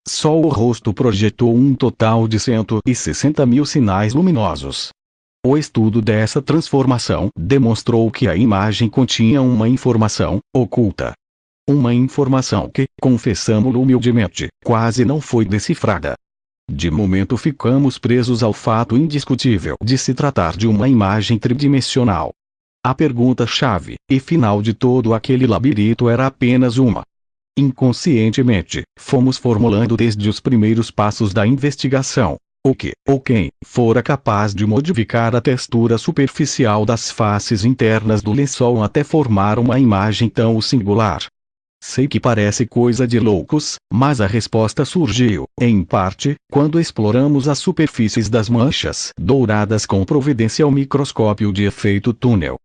Só o rosto projetou um total de 160.000 sinais luminosos. O estudo dessa transformação demonstrou que a imagem continha uma informação oculta. Uma informação que, confessamo-lo humildemente, quase não foi decifrada. De momento ficamos presos ao fato indiscutível de se tratar de uma imagem tridimensional. A pergunta-chave e final de todo aquele labirinto era apenas uma. Inconscientemente, fomos formulando desde os primeiros passos da investigação: o que, ou quem, fora capaz de modificar a textura superficial das faces internas do lençol até formar uma imagem tão singular. Sei que parece coisa de loucos, mas a resposta surgiu, em parte, quando exploramos as superfícies das manchas douradas com providencial microscópio de efeito túnel.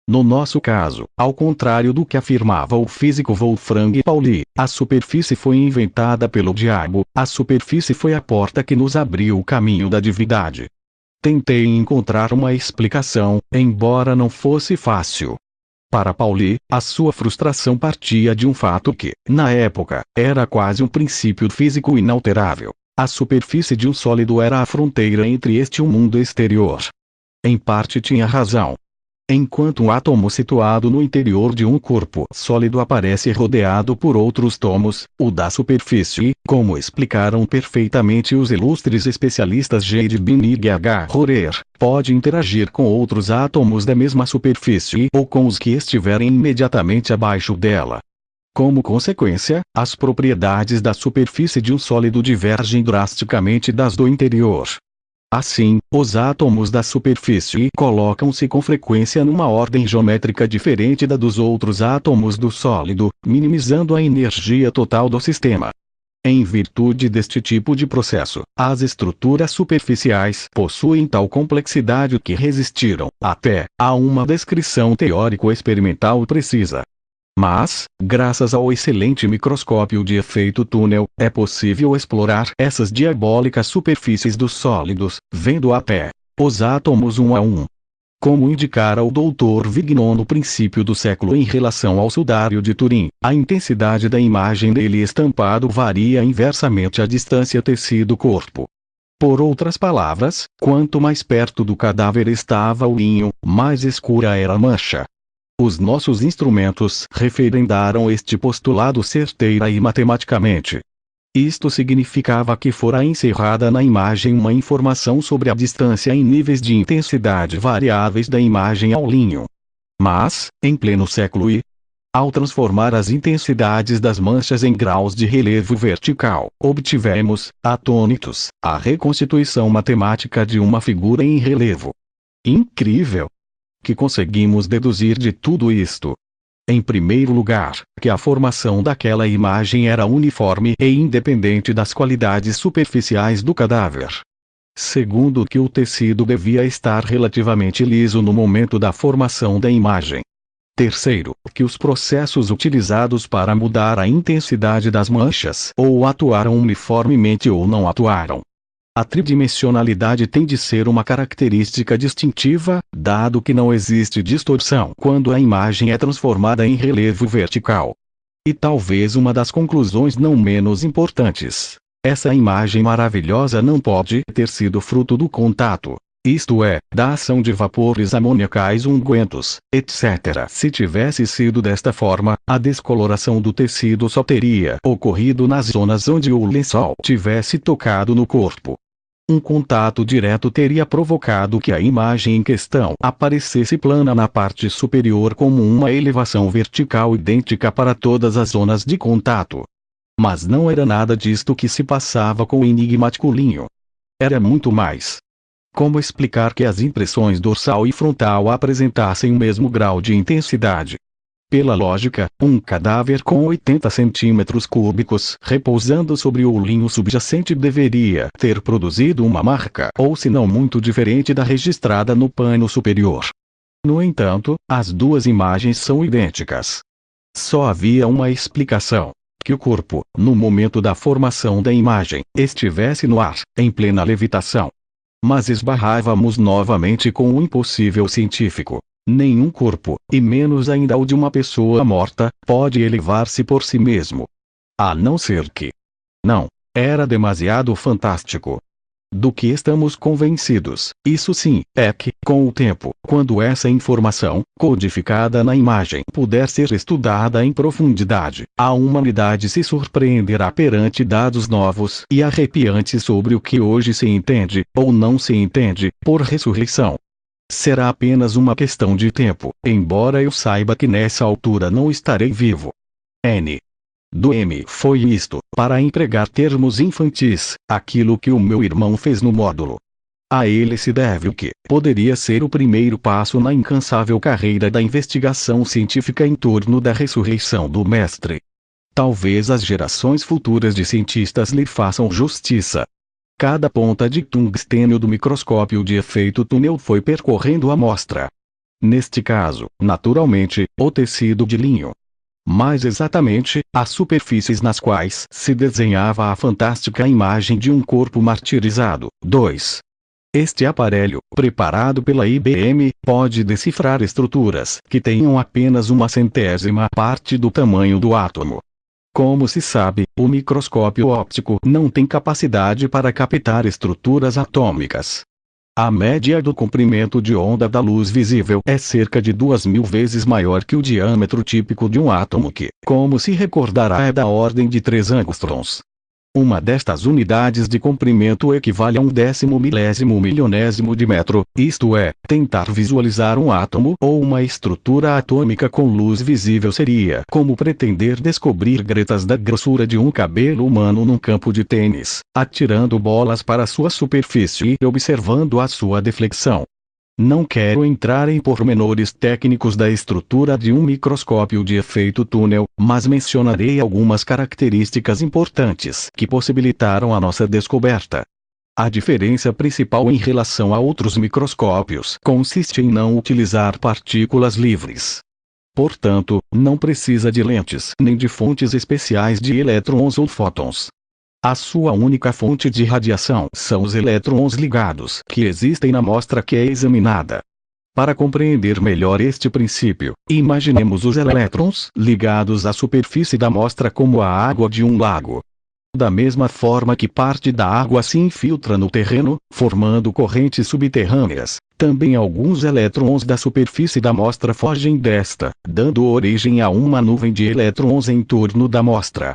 No nosso caso, ao contrário do que afirmava o físico Wolfgang Pauli, a superfície foi inventada pelo diabo, a superfície foi a porta que nos abriu o caminho da divindade. Tentei encontrar uma explicação, embora não fosse fácil. Para Pauli, a sua frustração partia de um fato que, na época, era quase um princípio físico inalterável: a superfície de um sólido era a fronteira entre este e o mundo exterior. Em parte tinha razão. Enquanto um átomo situado no interior de um corpo sólido aparece rodeado por outros tomos, o da superfície, como explicaram perfeitamente os ilustres especialistas J. de Bin e H. Rorer, pode interagir com outros átomos da mesma superfície ou com os que estiverem imediatamente abaixo dela. Como consequência, as propriedades da superfície de um sólido divergem drasticamente das do interior. Assim, os átomos da superfície colocam-se com frequência numa ordem geométrica diferente da dos outros átomos do sólido, minimizando a energia total do sistema. Em virtude deste tipo de processo, as estruturas superficiais possuem tal complexidade que resistiram, até, a uma descrição teórico-experimental precisa. Mas, graças ao excelente microscópio de efeito túnel, é possível explorar essas diabólicas superfícies dos sólidos, vendo a pé os átomos um a um. Como indicara o Dr. Vignon no princípio do século em relação ao sudário de Turim, a intensidade da imagem dele estampado varia inversamente à distância tecido-corpo. Por outras palavras, quanto mais perto do cadáver estava o linho, mais escura era a mancha. Os nossos instrumentos referendaram este postulado certeira e matematicamente. Isto significava que fora encerrada na imagem uma informação sobre a distância em níveis de intensidade variáveis da imagem ao linho. Mas, em pleno século I, ao transformar as intensidades das manchas em graus de relevo vertical, obtivemos, atônitos, a reconstituição matemática de uma figura em relevo. Incrível! Que conseguimos deduzir de tudo isto? Em primeiro lugar, que a formação daquela imagem era uniforme e independente das qualidades superficiais do cadáver. Segundo, que o tecido devia estar relativamente liso no momento da formação da imagem. Terceiro, que os processos utilizados para mudar a intensidade das manchas ou atuaram uniformemente ou não atuaram. A tridimensionalidade tem de ser uma característica distintiva, dado que não existe distorção quando a imagem é transformada em relevo vertical. E talvez uma das conclusões não menos importantes: essa imagem maravilhosa não pode ter sido fruto do contato, isto é, da ação de vapores amoniacais ungüentos, etc. Se tivesse sido desta forma, a descoloração do tecido só teria ocorrido nas zonas onde o lençol tivesse tocado no corpo. Um contato direto teria provocado que a imagem em questão aparecesse plana na parte superior como uma elevação vertical idêntica para todas as zonas de contato. Mas não era nada disto que se passava com o enigmático linho. Era muito mais. Como explicar que as impressões dorsal e frontal apresentassem o mesmo grau de intensidade? Pela lógica, um cadáver com 80 centímetros cúbicos repousando sobre o linho subjacente deveria ter produzido uma marca ou se não muito diferente da registrada no pano superior. No entanto, as duas imagens são idênticas. Só havia uma explicação: que o corpo, no momento da formação da imagem, estivesse no ar, em plena levitação. Mas esbarrávamos novamente com o impossível científico. Nenhum corpo, e menos ainda o de uma pessoa morta, pode elevar-se por si mesmo. A não ser que... Não. Era demasiado fantástico. Do que estamos convencidos, isso sim, é que, com o tempo, quando essa informação, codificada na imagem, puder ser estudada em profundidade, a humanidade se surpreenderá perante dados novos e arrepiantes sobre o que hoje se entende, ou não se entende, por ressurreição. Será apenas uma questão de tempo, embora eu saiba que nessa altura não estarei vivo. N. Do M foi isto, para empregar termos infantis, aquilo que o meu irmão fez no módulo. A ele se deve o que poderia ser o primeiro passo na incansável carreira da investigação científica em torno da ressurreição do mestre. Talvez as gerações futuras de cientistas lhe façam justiça. Cada ponta de tungstênio do microscópio de efeito túnel foi percorrendo a amostra. Neste caso, naturalmente, o tecido de linho. Mais exatamente, as superfícies nas quais se desenhava a fantástica imagem de um corpo martirizado. 2. Este aparelho, preparado pela IBM, pode decifrar estruturas que tenham apenas uma centésima parte do tamanho do átomo. Como se sabe, o microscópio óptico não tem capacidade para captar estruturas atômicas. A média do comprimento de onda da luz visível é cerca de 2000 vezes maior que o diâmetro típico de um átomo que, como se recordará, é da ordem de 3 angstroms. Uma destas unidades de comprimento equivale a 1/10 milésimo milionésimo de metro, isto é, tentar visualizar um átomo ou uma estrutura atômica com luz visível seria como pretender descobrir gretas da grossura de um cabelo humano num campo de tênis, atirando bolas para sua superfície e observando a sua deflexão. Não quero entrar em pormenores técnicos da estrutura de um microscópio de efeito túnel, mas mencionarei algumas características importantes que possibilitaram a nossa descoberta. A diferença principal em relação a outros microscópios consiste em não utilizar partículas livres. Portanto, não precisa de lentes nem de fontes especiais de elétrons ou fótons. A sua única fonte de radiação são os elétrons ligados que existem na amostra que é examinada. Para compreender melhor este princípio, imaginemos os elétrons ligados à superfície da amostra como a água de um lago. Da mesma forma que parte da água se infiltra no terreno, formando correntes subterrâneas, também alguns elétrons da superfície da amostra fogem desta, dando origem a uma nuvem de elétrons em torno da amostra.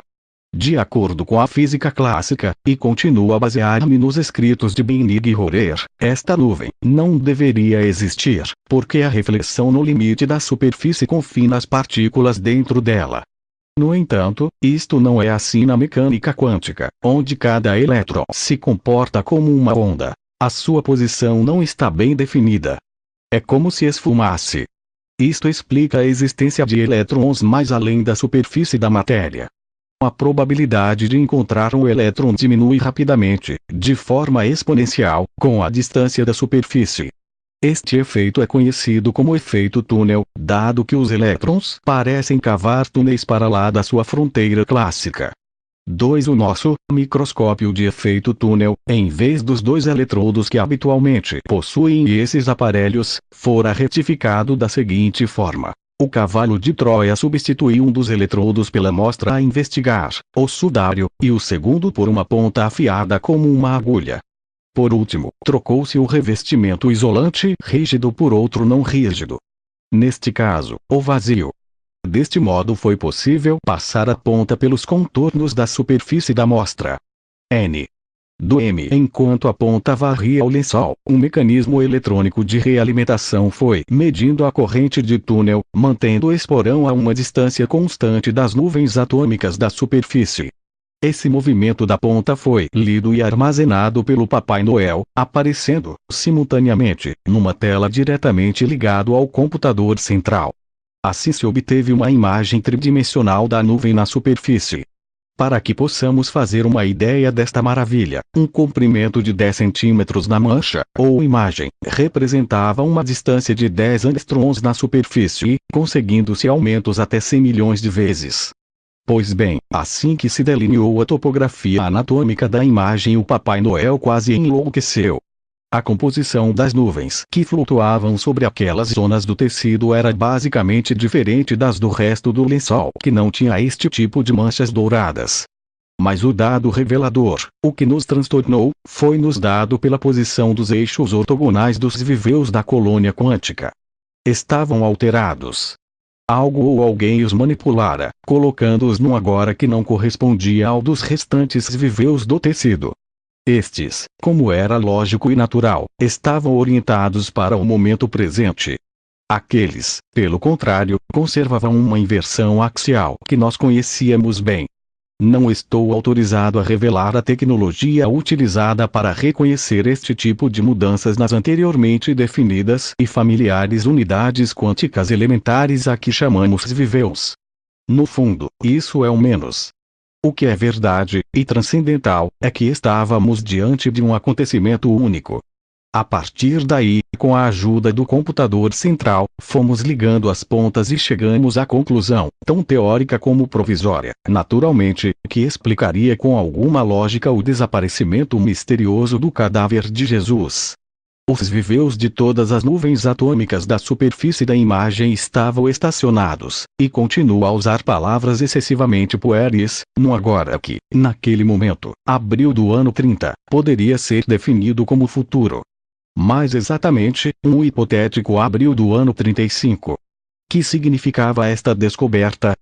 De acordo com a física clássica, e continuo a basear-me nos escritos de Beinig e Rorer, esta nuvem não deveria existir, porque a reflexão no limite da superfície confina as partículas dentro dela. No entanto, isto não é assim na mecânica quântica, onde cada elétron se comporta como uma onda. A sua posição não está bem definida. É como se esfumasse. Isto explica a existência de elétrons mais além da superfície da matéria. A probabilidade de encontrar um elétron diminui rapidamente, de forma exponencial, com a distância da superfície. Este efeito é conhecido como efeito túnel, dado que os elétrons parecem cavar túneis para lá da sua fronteira clássica. 2. O nosso microscópio de efeito túnel, em vez dos 2 eletrodos que habitualmente possuem esses aparelhos, fora retificado da seguinte forma. O cavalo de Troia substituiu um dos eletrodos pela amostra a investigar, o sudário, e o segundo por uma ponta afiada como uma agulha. Por último, trocou-se o revestimento isolante rígido por outro não rígido. Neste caso, o vazio. Deste modo foi possível passar a ponta pelos contornos da superfície da amostra. N. Do M. Enquanto a ponta varria o lençol, um mecanismo eletrônico de realimentação foi medindo a corrente de túnel, mantendo o esporão a uma distância constante das nuvens atômicas da superfície. Esse movimento da ponta foi lido e armazenado pelo Papai Noel, aparecendo, simultaneamente, numa tela diretamente ligado ao computador central. Assim se obteve uma imagem tridimensional da nuvem na superfície. Para que possamos fazer uma ideia desta maravilha, um comprimento de 10 centímetros na mancha, ou imagem, representava uma distância de 10 angstroms na superfície, conseguindo-se aumentos até 100 milhões de vezes. Pois bem, assim que se delineou a topografia anatômica da imagem, o Papai Noel quase enlouqueceu. A composição das nuvens que flutuavam sobre aquelas zonas do tecido era basicamente diferente das do resto do lençol, que não tinha este tipo de manchas douradas. Mas o dado revelador, o que nos transtornou, foi nos dado pela posição dos eixos ortogonais dos viveus da colônia quântica. Estavam alterados. Algo ou alguém os manipulara, colocando-os num agora que não correspondia ao dos restantes viveus do tecido. Estes, como era lógico e natural, estavam orientados para o momento presente. Aqueles, pelo contrário, conservavam uma inversão axial que nós conhecíamos bem. Não estou autorizado a revelar a tecnologia utilizada para reconhecer este tipo de mudanças nas anteriormente definidas e familiares unidades quânticas elementares a que chamamos viveus. No fundo, isso é o menos. O que é verdade, e transcendental, é que estávamos diante de um acontecimento único. A partir daí, com a ajuda do computador central, fomos ligando as pontas e chegamos à conclusão, tão teórica como provisória, naturalmente, que explicaria com alguma lógica o desaparecimento misterioso do cadáver de Jesus. Os viveus de todas as nuvens atômicas da superfície da imagem estavam estacionados, e continuo a usar palavras excessivamente pueris, no agora que, naquele momento, abril do ano 30, poderia ser definido como futuro. Mais exatamente, um hipotético abril do ano 35. Que significava esta descoberta?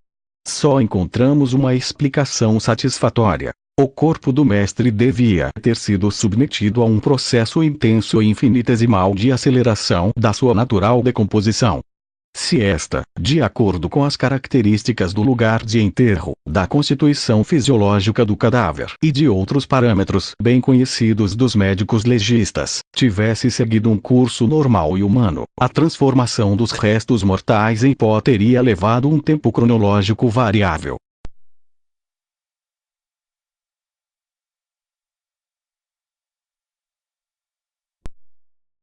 Só encontramos uma explicação satisfatória. O corpo do mestre devia ter sido submetido a um processo intenso e infinitesimal de aceleração da sua natural decomposição. Se esta, de acordo com as características do lugar de enterro, da constituição fisiológica do cadáver e de outros parâmetros bem conhecidos dos médicos legistas, tivesse seguido um curso normal e humano, a transformação dos restos mortais em pó teria levado um tempo cronológico variável.